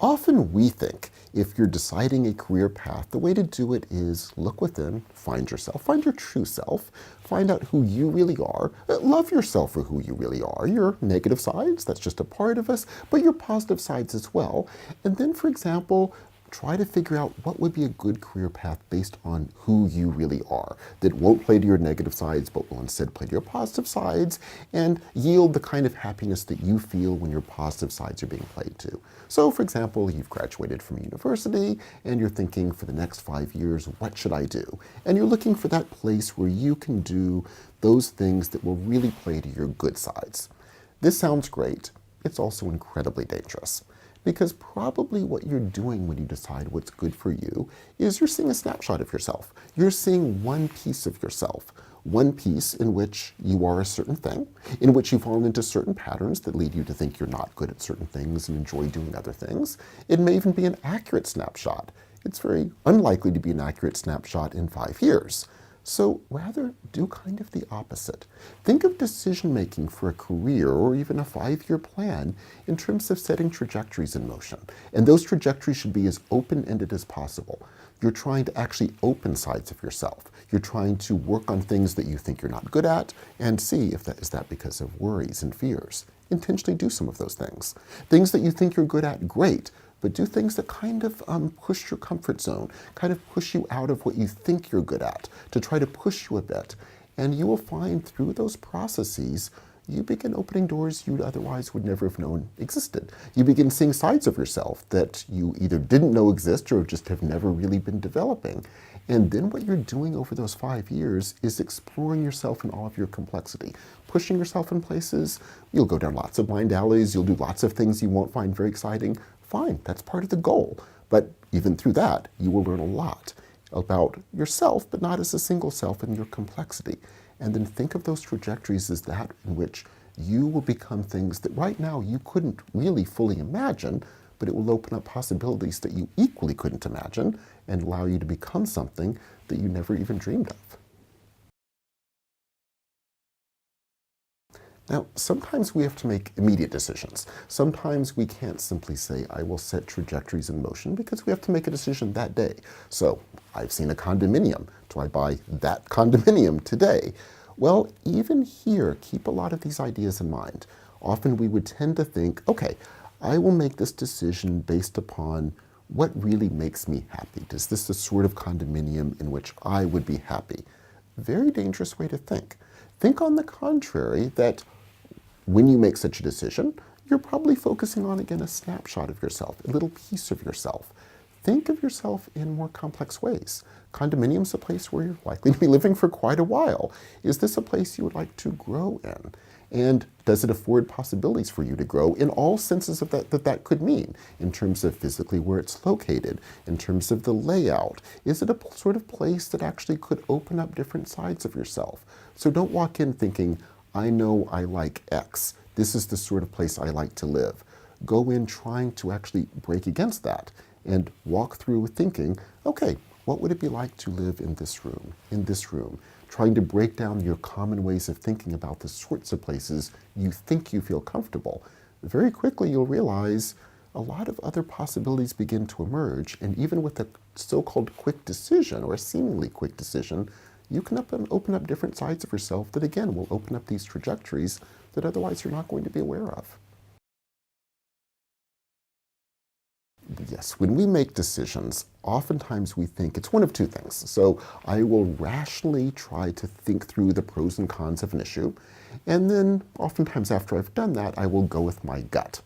Often we think if you're deciding a career path, the way to do it is look within, find yourself, find your true self, find out who you really are, love yourself for who you really are, your negative sides, that's just a part of us, but your positive sides as well. And then, for example, try to figure out what would be a good career path based on who you really are, that won't play to your negative sides, but will instead play to your positive sides and yield the kind of happiness that you feel when your positive sides are being played to. So, for example, you've graduated from university and you're thinking for the next 5 years, what should I do? And you're looking for that place where you can do those things that will really play to your good sides. This sounds great. It's also incredibly dangerous. Because probably what you're doing when you decide what's good for you is you're seeing a snapshot of yourself. You're seeing one piece of yourself, one piece in which you are a certain thing, in which you fall into certain patterns that lead you to think you're not good at certain things and enjoy doing other things. It may even be an accurate snapshot. It's very unlikely to be an accurate snapshot in 5 years. So rather do kind of the opposite. Think of decision-making for a career or even a 5-year plan in terms of setting trajectories in motion. And those trajectories should be as open-ended as possible. You're trying to actually open sides of yourself. You're trying to work on things that you think you're not good at and see if that is because of worries and fears. Intentionally do some of those things. Things that you think you're good at, great. But do things that kind of push your comfort zone, kind of push you out of what you think you're good at, to try to push you a bit. And you will find through those processes, you begin opening doors you otherwise would never have known existed. You begin seeing sides of yourself that you either didn't know exist or just have never really been developing. And then what you're doing over those 5 years is exploring yourself in all of your complexity, pushing yourself in places. You'll go down lots of blind alleys, you'll do lots of things you won't find very exciting. Fine, that's part of the goal. But even through that, you will learn a lot about yourself, but not as a single self and your complexity. And then think of those trajectories as that in which you will become things that right now you couldn't really fully imagine, but it will open up possibilities that you equally couldn't imagine and allow you to become something that you never even dreamed of. Now, sometimes we have to make immediate decisions. Sometimes we can't simply say, I will set trajectories in motion, because we have to make a decision that day. So, I've seen a condominium. Do I buy that condominium today? Well, even here, keep a lot of these ideas in mind. Often we would tend to think, okay, I will make this decision based upon what really makes me happy. Is this the sort of condominium in which I would be happy? Very dangerous way to think. Think on the contrary that when you make such a decision, you're probably focusing on, again, a snapshot of yourself, a little piece of yourself. Think of yourself in more complex ways. Condominium's a place where you're likely to be living for quite a while. Is this a place you would like to grow in? And does it afford possibilities for you to grow in all senses of that could mean, in terms of physically where it's located, in terms of the layout? Is it a sort of place that actually could open up different sides of yourself? So don't walk in thinking, I know I like X. This is the sort of place I like to live. Go in trying to actually break against that and walk through thinking, okay, what would it be like to live in this room, trying to break down your common ways of thinking about the sorts of places you think you feel comfortable. Very quickly you'll realize a lot of other possibilities begin to emerge, and even with a so-called quick decision, or a seemingly quick decision, you can open up different sides of yourself that, again, will open up these trajectories that otherwise you're not going to be aware of. Yes, when we make decisions, oftentimes we think it's one of two things. So I will rationally try to think through the pros and cons of an issue, and then oftentimes after I've done that, I will go with my gut.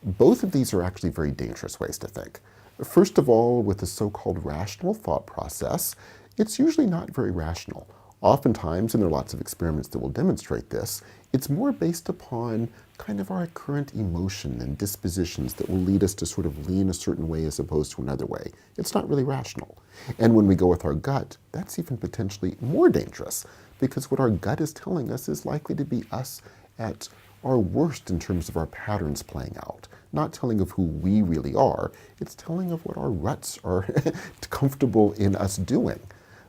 Both of these are actually very dangerous ways to think. First of all, with the so-called rational thought process, it's usually not very rational. Oftentimes, and there are lots of experiments that will demonstrate this, it's more based upon kind of our current emotion and dispositions that will lead us to sort of lean a certain way as opposed to another way. It's not really rational. And when we go with our gut, that's even potentially more dangerous, because what our gut is telling us is likely to be us at our worst in terms of our patterns playing out. Not telling of who we really are, it's telling of what our ruts are comfortable in us doing.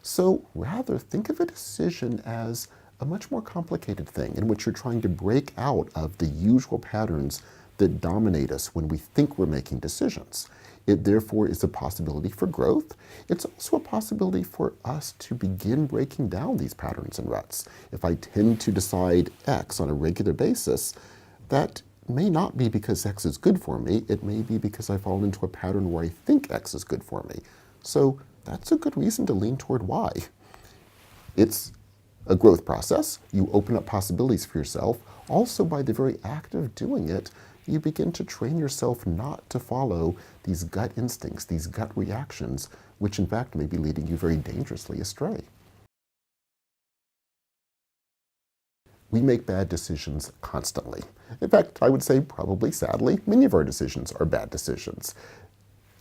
So rather, think of a decision as a much more complicated thing in which you're trying to break out of the usual patterns that dominate us when we think we're making decisions. It therefore is a possibility for growth. It's also a possibility for us to begin breaking down these patterns and ruts. If I tend to decide X on a regular basis, that may not be because X is good for me. It may be because I fall into a pattern where I think X is good for me. So that's a good reason to lean toward Y. It's a growth process. You open up possibilities for yourself. Also, by the very act of doing it, you begin to train yourself not to follow these gut instincts, these gut reactions, which in fact may be leading you very dangerously astray. We make bad decisions constantly. In fact, I would say probably sadly, many of our decisions are bad decisions.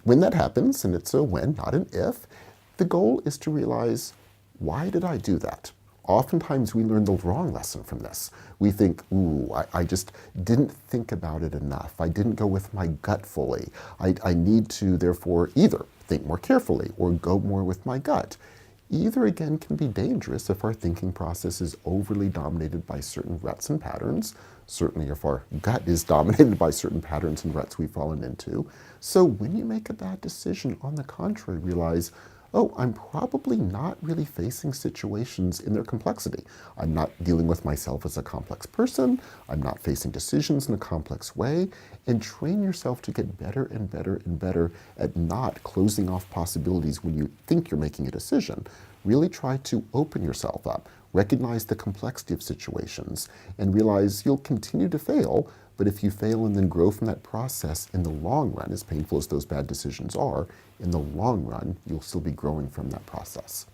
When that happens, and it's a when, not an if, the goal is to realize, why did I do that? Oftentimes we learn the wrong lesson from this. We think, ooh, I just didn't think about it enough. I didn't go with my gut fully. I need to therefore either think more carefully or go more with my gut. Either again can be dangerous if our thinking process is overly dominated by certain ruts and patterns, certainly if our gut is dominated by certain patterns and ruts we've fallen into. So when you make a bad decision, on the contrary, realize, oh, I'm probably not really facing situations in their complexity. I'm not dealing with myself as a complex person. I'm not facing decisions in a complex way. And train yourself to get better and better and better at not closing off possibilities when you think you're making a decision. Really try to open yourself up, recognize the complexity of situations, and realize you'll continue to fail. But if you fail and then grow from that process, in the long run, as painful as those bad decisions are, in the long run, you'll still be growing from that process.